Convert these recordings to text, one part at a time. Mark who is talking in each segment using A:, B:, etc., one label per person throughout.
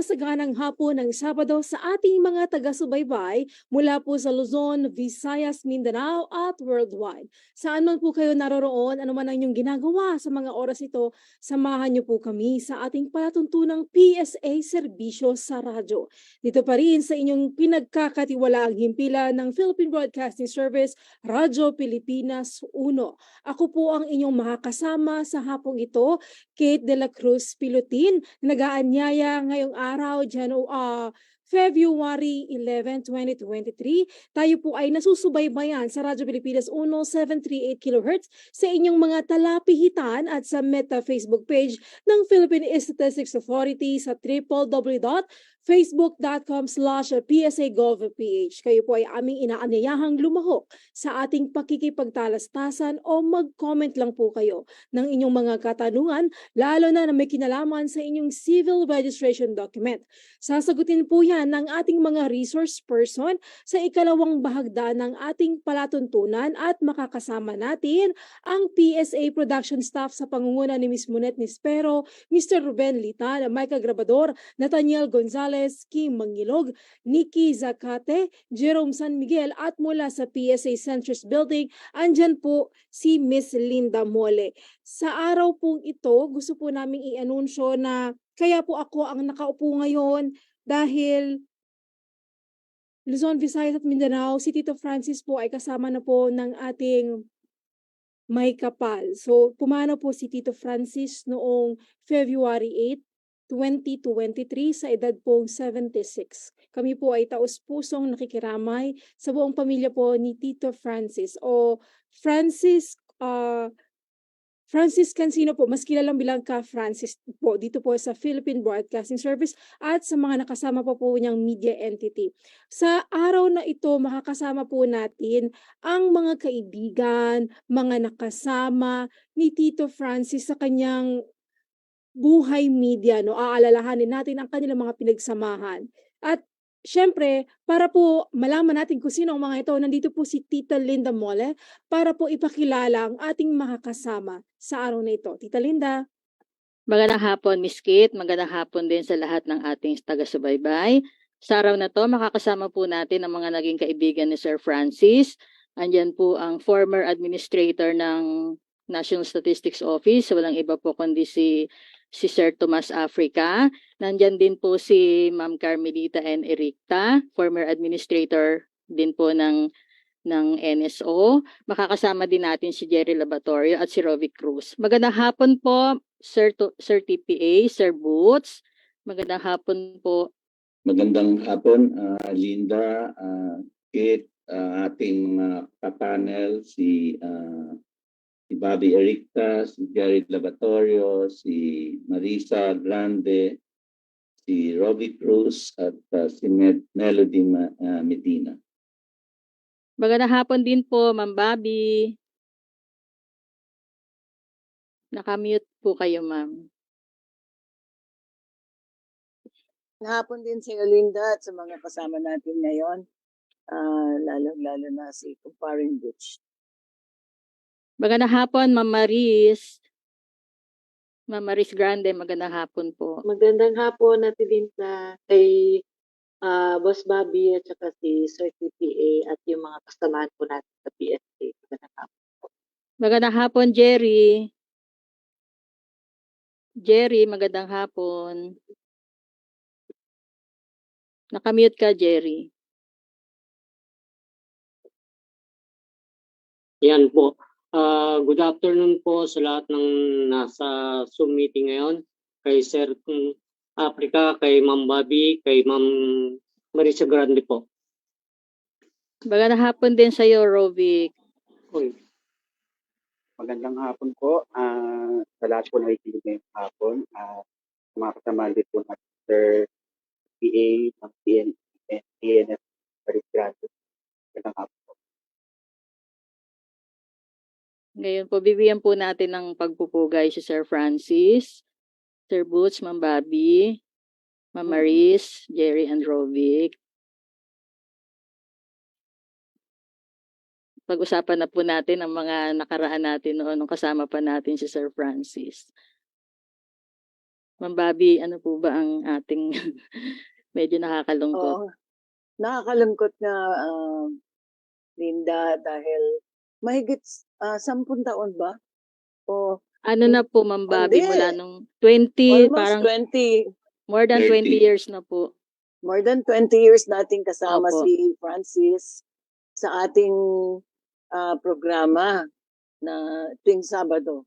A: masaganang hapon ng Sabado sa ating mga taga-subaybay mula po sa Luzon, Visayas, Mindanao at worldwide. Saan man po kayo naroroon, ano man ang inyong ginagawa sa mga oras ito, samahan niyo po kami sa ating palatuntunang PSA Serbisyo sa Radyo. Dito pa rin sa inyong pinagkakatiwalaang himpilan ng Philippine Broadcasting Service, Radyo Pilipinas 1. Ako po ang inyong makakasama sa hapong ito, Kate de la Cruz Pilotin, nag-aanyaya ngayong araw, February 11, 2023. Tayo po ay nasusubaybayan sa Radyo Pilipinas 1738 kHz sa inyong mga talapihitan at sa Meta Facebook page ng Philippine Statistics Authority sa www.facebook.com/PSA.gov.ph. Kayo po ay aming inaanyayahang lumahok sa ating pakikipagtalastasan o mag-comment lang po kayo ng inyong mga katanungan, lalo na may kinalaman sa inyong civil registration document. Sasagutin po yan ng ating mga resource person sa ikalawang bahagda ng ating palatuntunan at makakasama natin ang PSA production staff sa pangunguna ni Ms. Monet Nispero, Mr. Ruben Litan, Micah Grabador, Nathaniel Gonzalez, Kim Mangilog, Nikki Zacate, Jerome San Miguel at mula sa PSA Centris Building, andyan po si Miss Linda Mole. Sa araw pong ito, gusto po namin i-anunsyo na kaya po ako ang nakaupo ngayon dahil Luzon, Visayas at Mindanao, si Tito Francis po ay kasama na po ng ating may kapal. So, pumanaw po si Tito Francis noong February 8, 2023 sa edad pong 76. Kami po ay taus-pusong nakikiramay sa buong pamilya po ni Tito Francis o Francis Cancino po, mas kilalang bilang Ka Francis po dito po sa Philippine Broadcasting Service at sa mga nakasama po niyang media entity. Sa araw na ito, makakasama po natin ang mga kaibigan, mga nakasama ni Tito Francis sa kanyang buhay media, no? Aalalahanin natin ang kanilang mga pinagsamahan. At syempre, para po malaman natin kung sino ang mga ito, nandito po si Tita Linda Mole para po ipakilala ang ating makakasama sa araw na ito. Tita Linda.
B: Magandang hapon, Miss Kate. Magandang hapon din sa lahat ng ating taga-subaybay. Sa araw na to, makakasama po natin ang mga naging kaibigan ni Sir Francis. Andyan po ang former administrator ng National Statistics Office. Walang iba po kundi si Sir Tomas Africa. Nandyan din po si Ma'am Carmelita N. Ericta, former administrator din po ng NSO. Makakasama din natin si Jerry Laboratorio at si Rovic Cruz. Magandang hapon po, Sir TPA, Sir Boots. Magandang hapon po.
C: Magandang hapon, Linda, Kate, ating mga kapanel, si Bobby Ericta, si Jerry Laboratorio, si Marisa Grande, si Robbie Cruz, at si Melody Medina.
B: Magandang hapon din po, Ma'am Bobby. Nakamute po kayo, Ma'am.
D: Hapon din si Linda at sa mga kasama natin ngayon, lalo na si Kumparing Butch.
B: Magandang hapon, Ma'am Maris. Ma'am Maris Grande, magandang hapon po.
E: Magandang hapon natin din kay Boss Bobby at saka si Sir TPA at yung mga kasamahan po natin sa PSA. Magandang hapon po.
B: Magandang hapon, Jerry. Jerry, magandang hapon. Nakamute ka, Jerry.
F: Yan po. Good afternoon po sa lahat ng nasa Zoom meeting ngayon. Kay Sir Africa, kay Ma'am Bobby, kay Ma'am Marisa Grande po.
B: Magandang hapon din sa iyo, Rovic.
G: Magandang hapon po. Sa lahat po na ikinig ngayong hapon. Mga kasama din po natin Sir PA, ng PNF, Paris Grande. Magandang hapon po.
B: Ngayon po, bibigyan po natin ng pagpupugay si Sir Francis, Sir Boots, Ma'am Bobby, Ma'am Maris, Jerry, and Rovic. Pag-usapan na po natin ang mga nakaraan natin noon nung kasama pa natin si Sir Francis. Ma'am Bobby, ano po ba ang ating medyo nakakalungkot?
D: Oo. Nakakalungkot nga, Linda, dahil mahigit 10 taon ba? O
B: Ano na po, Ma'am Bobby,
D: hindi,
B: mula nung 20,
D: almost
B: parang
D: 20,
B: more than 20
C: 30.
B: years na po.
D: more than 20 years nating kasama
B: Opo.
D: si Francis sa ating programa na tuwing Sabado.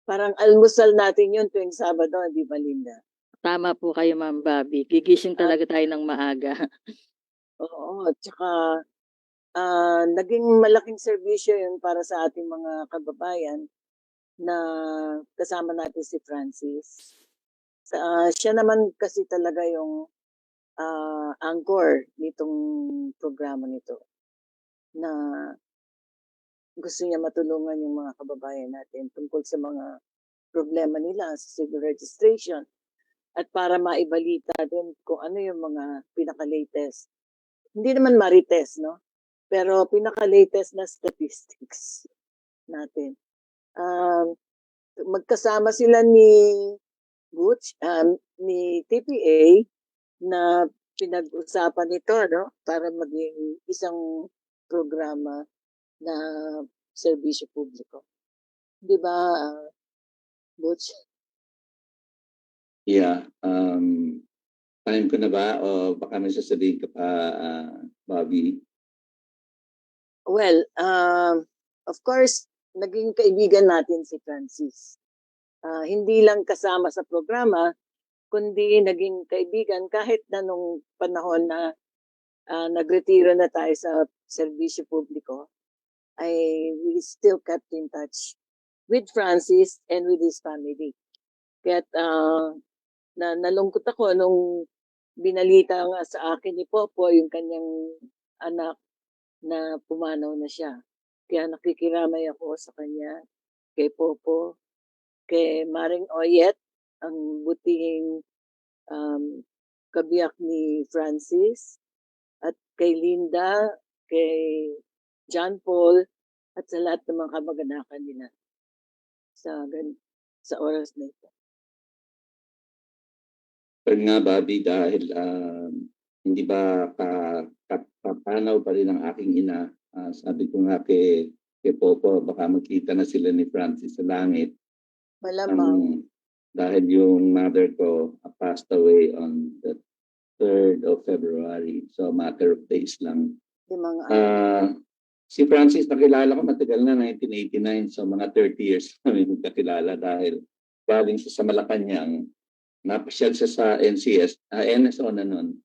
D: Parang almusal natin yun tuwing Sabado, di ba, Linda?
B: Tama po kayo, Ma'am Bobby. Gigising talaga tayo ng maaga.
D: Oo, at saka naging malaking serbisyo yun para sa ating mga kababayan na kasama natin si Francis. Siya naman kasi talaga yung anchor nitong programa nito na gusto niya matulungan yung mga kababayan natin tungkol sa mga problema nila sa civil registration at para maibalita din kung ano yung mga pinaka-latest. Hindi naman marites, no? Pero pinaka-latest na statistics natin. Magkasama sila ni Butch, ni TPA na pinag-usapan ito, no? Para maging isang programa na serbisyo publiko. Di ba, Butch?
C: Yeah. Time ko na ba o baka may sasabihin ka pa, Bobby?
D: Well, of course, naging kaibigan natin si Francis. Hindi lang kasama sa programa, kundi naging kaibigan kahit na nung panahon na nagretiro na tayo sa serbisyo publiko, we still kept in touch with Francis and with his family. Kaya't nalungkot ako nung binalita nga sa akin ni Popo yung kanyang anak na pumanaw na siya. Kaya nakikiramay ako sa kanya, kay Popo, kay Maring Oyet, ang butihing kabiyak ni Francis, at kay Linda, kay John Paul, at sa lahat ng mga kamag-anakan nila sa oras na ito.
C: Pero nga, Bobby, dahil hindi ba papanaw pa rin ang aking ina, sabi ko nga kay Popo, baka magkita na sila ni Francis sa langit.
D: Malamang.
C: Dahil yung mother ko passed away on the 3rd of February. So, matter of days lang.
D: Yung mga
C: Si Francis, nakilala ko matagal na, 1989. So, mga 30 years kami magkakilala dahil galing siya sa Malacanang. Napasyal siya sa NCS, NSO na nun.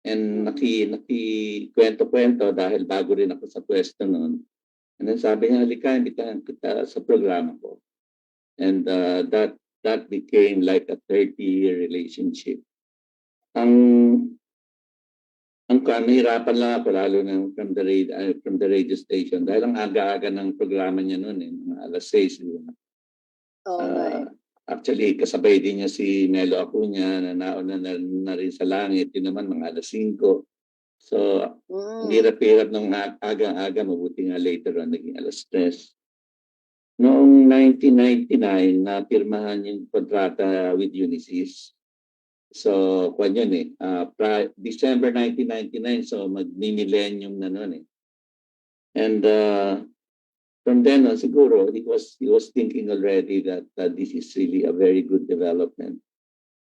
C: And naki-kwento-kwento dahil bago rin ako sa pwesto nun. And then sabi niya, halika, imbitahan kita sa programa ko. And that became like a 30-year relationship. Ang nahirapan lang ako lalo na from the radio station dahil ang aga-aga ng programa niya noon mga alas 6. Actually, kasabay din niya si Nelo Acuña na nauna na rin sa langit. Yun naman mga alas 5. So, ang hirap-hirap ng aga-aga, mabuti nga later on naging alas 3. Noong 1999, napirmahan yung kontrata with Unisys. So, kwan yun December 1999, so mag-millennium na nun And from then on, siguro, he was thinking already that this is really a very good development.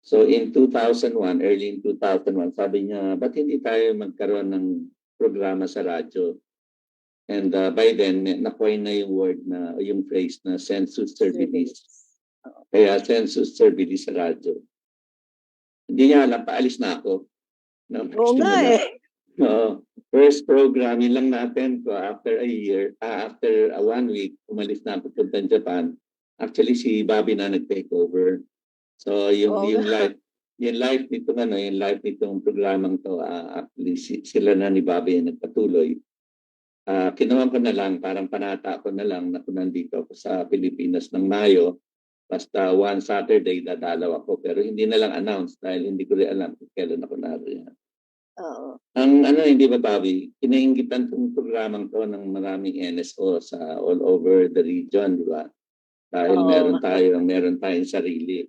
C: So, in 2001, early in 2001, sabi niya, ba't hindi tayo magkaroon ng programa sa radyo? And by then, na-coin na yung word na, yung phrase na sensus servilis. Kaya sensus servilis sa radyo. Hindi niya alam, paalis na ako. No,
D: Oo nga
C: first program, yun lang natin ko after a year, after 1 week, umalis na ako punta ng Japan. Actually, si Bobby na nag-take over. So, yung life nitong programang to, actually, sila na ni Bobby yung nagpatuloy. Kinuha ko na lang, parang panata ko na lang na kung nandito ako sa Pilipinas ng Mayo. Basta one Saturday dadalaw ako, pero hindi na lang announce dahil hindi ko rin alam kung kailan ako naroon. Ang hindi ba, Bobby, kinainggitan tong programang to ng maraming NSO sa all over the region, di ba? Dahil meron tayong sarili.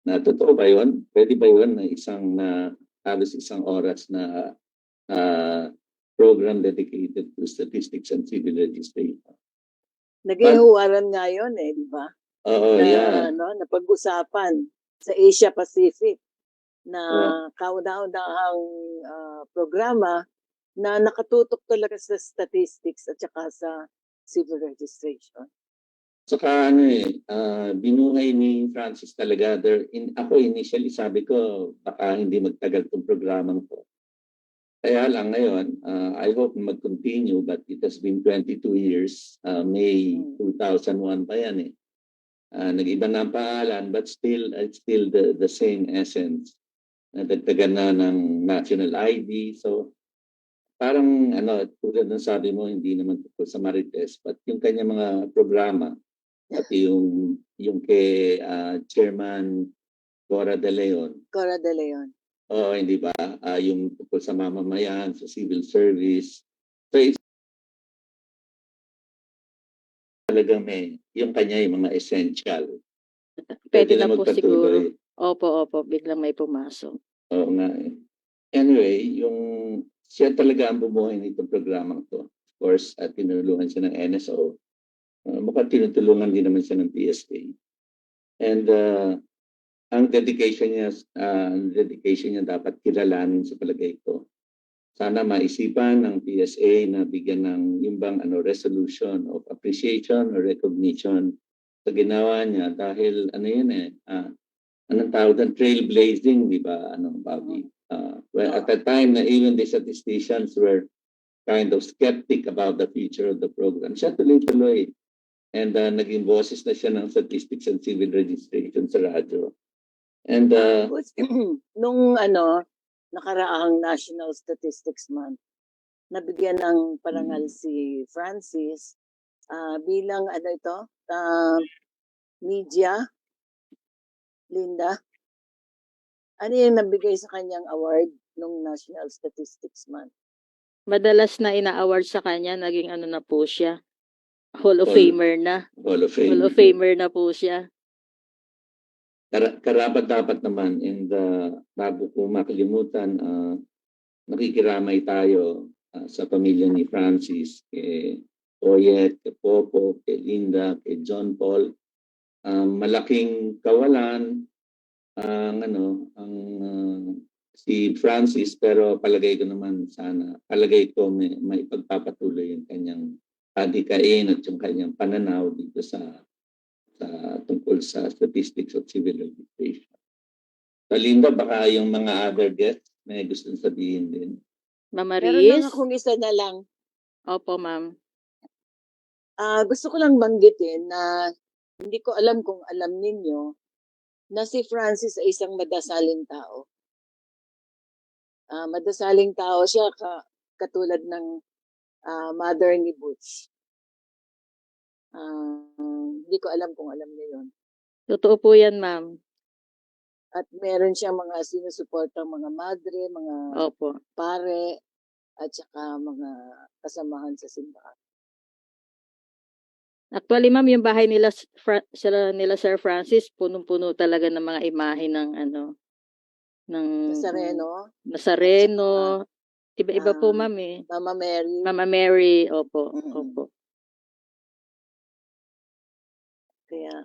C: Na totoo ba yun? Pwede ba yun na halos isang oras na program dedicated to statistics and civil registration?
D: Naghihuwaran nga yun di ba?
C: Oo, yeah.
D: Napag-usapan sa Asia Pacific na
C: Oh.
D: kauna-unahang programa na nakatutok talaga sa statistics at saka sa civil registration.
C: Saka binuhay ni Francis talaga. Ako initially sabi ko baka hindi magtagal tong programang to. Kaya lang ngayon, I hope mag-continue, but it has been 22 years. May 2001 pa yan eh. Nag-iba na ang pangalan, but it's still the same essence. Nadagdagan na ng national ID. So parang tulad ng sabi mo, hindi naman tungkol sa Marites, but yung kanya mga programa, pati yung kay Chairman Cora De Leon.
D: Cora De Leon.
C: Oo, hindi ba? Yung tungkol sa mamamayan, sa civil service. So it's talagang yung kanya yung mga essential.
B: Pwede na po
C: magpatuloy.
B: siguro. Opo, biglang may pumasok.
C: Oo nga eh. Anyway, siya talaga ang bumuhay nitong programang to. Of course, tinulungan siya ng NSO. Mukhang tinutulungan din naman siya ng PSA. And ang dedication niya dapat kilalanin sa palagay ko. Sana maisipan ng PSA na bigyan ng yung bang resolution of appreciation or recognition sa ginawa niya dahil anong tawag doon? Trailblazing, di ba? Bobby? Well, at the time na even the statisticians were kind of skeptic about the future of the program. Siya tuloy-tuloy. And naging boses na siya ng statistics and civil registration sa radyo. And
D: nung nakaraang National Statistics Month, nabigyan ng parangal si Francis bilang media, Linda. Ano yung nabigay sa kanyang award nung National Statistics Month?
B: Madalas na ina-award sa kanya, naging na po siya. Hall of Famer na.
C: Hall of
B: Famer na po siya.
C: Karapat dapat naman, and bago ko makalimutan, nakikiramay tayo sa pamilya ni Francis, kay Oyet, kay Popo, kay Linda, kay John Paul. Malaking kawalan si Francis, pero palagay ko may pagpapatuloy yung kanyang adikain at yung kanyang pananaw dito sa tungkol sa statistics of civil registration. So, Linda, baka yung mga other guests may gusto sabihin din.
B: Mama
D: Meron
B: Riz?
D: lang akong isa na lang.
B: Opo, ma'am.
D: Gusto ko lang banggitin na hindi ko alam kung alam ninyo na si Francis ay isang madasaling tao. Madasaling tao siya katulad ng mother ni Butch. Hindi ko alam kung alam niyo yun.
B: Totoo po yan, ma'am.
D: At meron siyang mga sinusuportang mga madre, mga
B: Opo.
D: pare, at saka mga kasamahan sa simbahan.
B: Actually, ma'am, yung bahay nila Sir Francis, punong-puno talaga ng mga imahe ng Nazareno. Iba-iba po, ma'am eh.
D: Mama Mary.
B: Mama Mary, opo.
D: Mm-mm.
B: Opo.
D: Kaya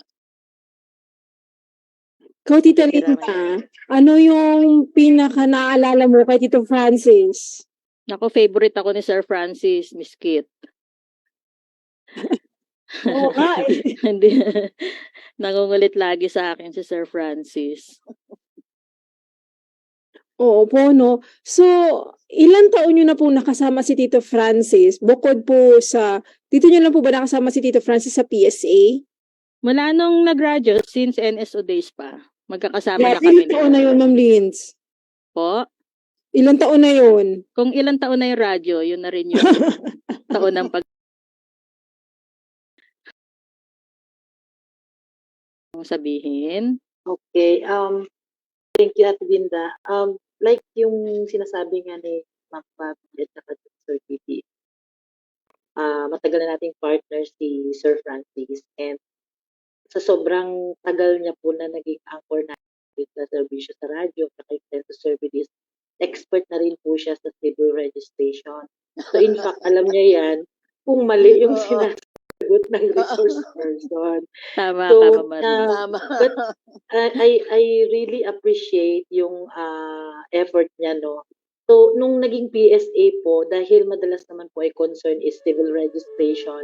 A: Ikaw, Tita Linda, ano yung pinaka naalala mo kay Tito Francis?
B: Ako, favorite ako ni Sir Francis, Miss Kit.
A: Oo nga eh.
B: Hindi. Nangungulit lagi sa akin si Sir Francis.
A: Oo po, no? So, ilang taon nyo na po nakasama si Tito Francis? Bukod po dito nyo lang po ba nakasama si Tito Francis sa PSA?
B: Mula nung nag-graduate, since NSO days pa, magkakasama na kami.
A: Ilang taon na yun, Ma'am Linz?
B: Po?
A: Ilang taon na yun?
B: Kung ilang taon na yung radyo, yun na rin yung taon ng sabihin.
E: Okay. Thank you, Ate Linda. Like yung sinasabi nga ni Ma'am Bobby at saka Sir Titi, matagal na nating partner si Sir Francis, and sa sobrang tagal niya po na naging anchor na with the serbisyo sa radyo, kaya Intento Service, expert na rin po siya sa civil registration. So in fact, alam niya yan kung mali yung
D: Oo.
E: sinasagot ng resource person.
B: Tama
E: So,
B: ka, Ma'am Maris.
D: Tama.
E: but I really appreciate yung effort niya, no. So, nung naging PSA po, dahil madalas naman po ay concern is civil registration,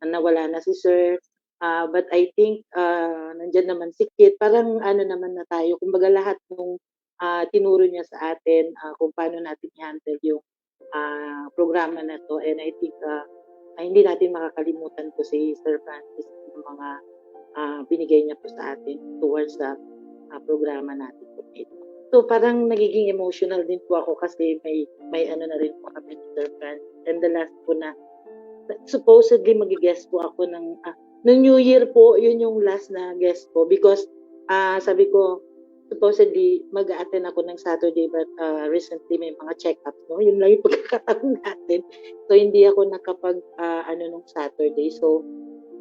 E: nawala na si Sir. But I think nandyan naman si Kit. Parang ano naman na tayo. Kumbaga lahat ng tinuro niya sa atin kung paano natin i-handle yung programa na to. And I think hindi natin makakalimutan po si Sir Francis ng mga binigay niya po sa atin towards sa programa natin po ito. So parang nagiging emotional din po ako kasi may ano na rin po kami ni Sir Francis. And the last po na supposedly mag-guest po ako ng New Year po, yun yung last na guest po because sabi ko supposedly mag-attend ako ng Saturday but recently may mga check-ups, no? Yun lang yung pagkakataon natin. So hindi ako nakapag nung Saturday. So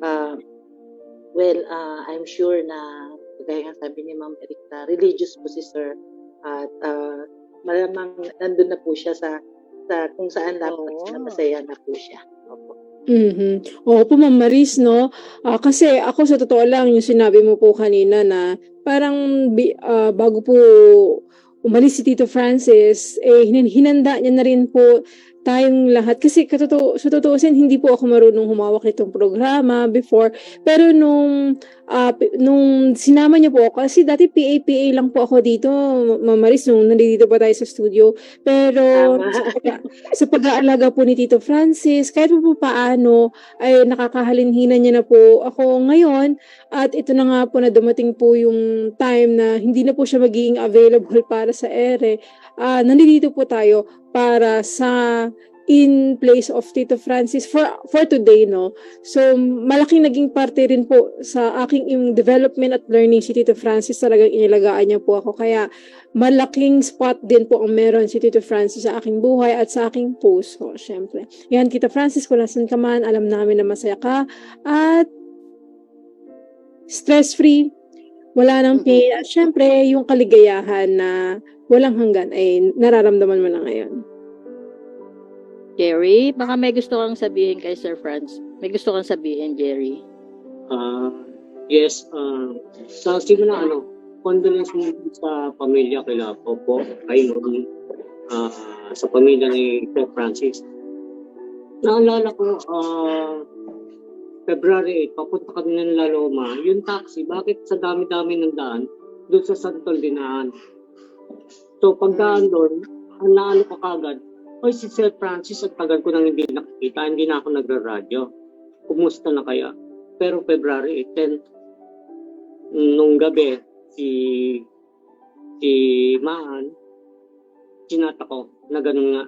E: I'm sure na kaya nga sabi ni Ma'am Erika, religious po si Sir at malamang nandun na po siya sa kung saan dapat siya, masaya na po siya. Opo.
A: Oo po, Ma'am Maris, no? Kasi ako sa totoo lang, yung sinabi mo po kanina na parang bago po umalis si Tito Francis, hinanda niya na rin po tayong lahat. Kasi sa totoosin, hindi po ako marunong humawak nitong programa before. Pero nung sinama niya po ako, kasi dati PA lang po ako dito, Ma'am Maris, nung nandito pa tayo sa studio. Pero sa pag-aalaga po ni Tito Francis, kahit po paano, ay nakakahalinhinan niya na po ako ngayon. At ito na nga po na dumating po yung time na hindi na po siya magiging available para sa ere. Nandito po tayo para sa in place of Tito Francis for today, no? So, malaking naging parte rin po sa aking development at learning si Tito Francis. Talagang inilagaan niya po ako. Kaya, malaking spot din po ang meron si Tito Francis sa aking buhay at sa aking puso, syempre. Yan, Tito Francis, kung nasan ka man, alam namin na masaya ka at stress-free, wala nang pain. At syempre, yung kaligayahan na walang hanggan ay nararamdaman mo na ngayon.
B: Jerry, baka may gusto kang sabihin kay Sir Franz. May gusto kang sabihin, Jerry.
F: Yes, sa simula condolence mo sa pamilya kila Popo, kay Mami, sa pamilya ni Sir Francis. Naalala ko, February 8, papunta kami ng La Loma. Yung taxi, bakit sa dami-dami ng daan, doon sa Santol dinaan. So pagdaan doon, ang naano ko kagad, oy si Sir Francis, at tagal ko nang hindi nakikita, hindi na ako nagra-radyo. Kumusta na kaya? Pero February 10, nung gabi, si Maan, sinata ko na ganun nga,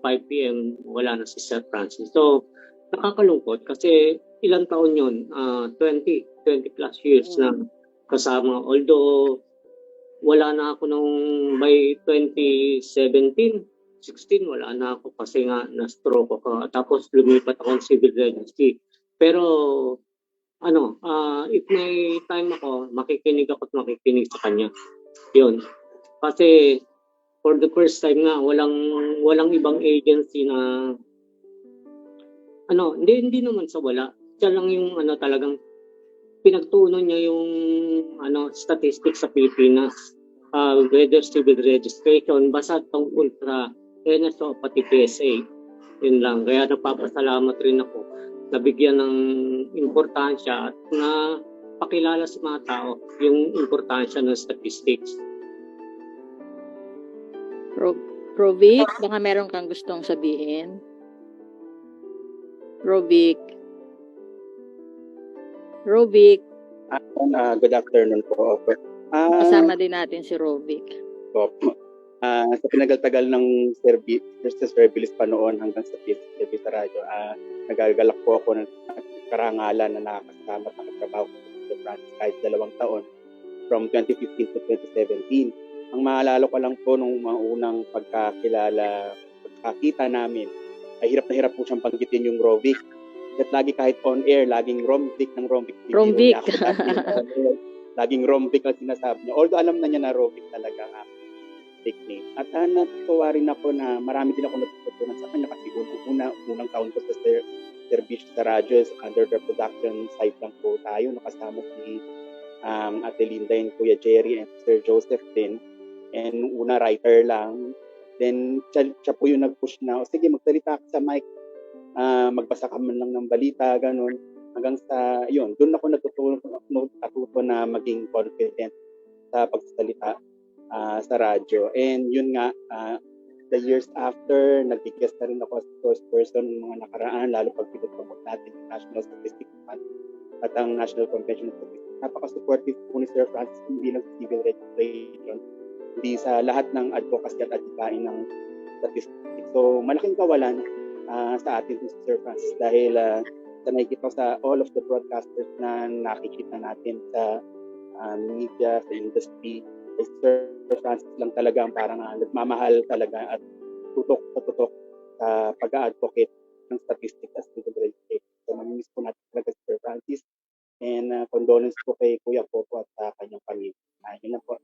F: 5 p.m. wala na si Sir Francis. So, nakakalungkot kasi ilang taon yun, 20 plus years na kasama. Although, wala na ako nung by 2017, 16, wala na ako kasi nga na-stroke ako. Tapos lumipat ako ng civil registry. Pero, if may time ako, makikinig sa kanya. Yun. Kasi, for the first time nga, walang ibang agency na, hindi naman sa wala. Siya lang yung, talagang, pinagtuunan niya yung, statistics sa Pilipinas. Whether civil registration, basta tungkol sa NSO, pati PSA. Yun lang. Kaya napapasalamat rin ako na bigyan ng importansya at na pakilala sa mga tao yung importansya ng statistics.
B: Rovic, baka meron kang gustong sabihin? Rovic.
G: Good afternoon po.
B: Kasama din natin si Rovic.
G: Sa pinagal-tagal ng service pa noon hanggang sa PSB sa radyo, nagagalak po ako ng karangalan na nakakasama at nakatrabaho ko sa Francis kahit 2 taon from 2015 to 2017. Ang maalala ko lang po nung mga unang pagkakita namin, ay hirap na hirap po siyang panggitin yung Rovic. At lagi kahit on air, laging Romvic.
B: Romvic.
G: Laging Romvic ang sinasabi niya. Although alam na niya na Rovic talaga ang nickname. At natutuwa rin ako na marami din ako natutunan sa kanya kasi unang taon ko sa service sa radyo under the production side lang po tayo. Nakasama si Ate Linda and Kuya Jerry and Sir Joseph din. And una writer lang. Then siya po yung nag-push na, sige magsalita ka sa mic. Magbasa ka man lang ng balita, ganun. Hanggang sa, yun, doon ako natuto na maging confident sa pagsasalita sa radyo. And yun nga, the years after, nag-guest na rin ako as first person ng mga nakaraan, lalo pag pinupromote natin yung National Statistics Fund at ang National Convention of Statistics. Napaka-supportive po ni Sir Francis, hindi lang sa civil registration, hindi sa lahat ng advocacy at advocacy ng statistics. So, malaking kawalan sa atin si Sir Francis dahil sa nakikita sa all of the broadcasters na nakikita natin sa media, sa industry, Sir Francis lang talaga ang parang nagmamahal talaga at tutok sa pag-advocate ng statistics as civil registration. So, mamimiss po natin talaga si Sir Francis and condolence po kay Kuya Popo at sa kanyang pamilya. Yun lang po.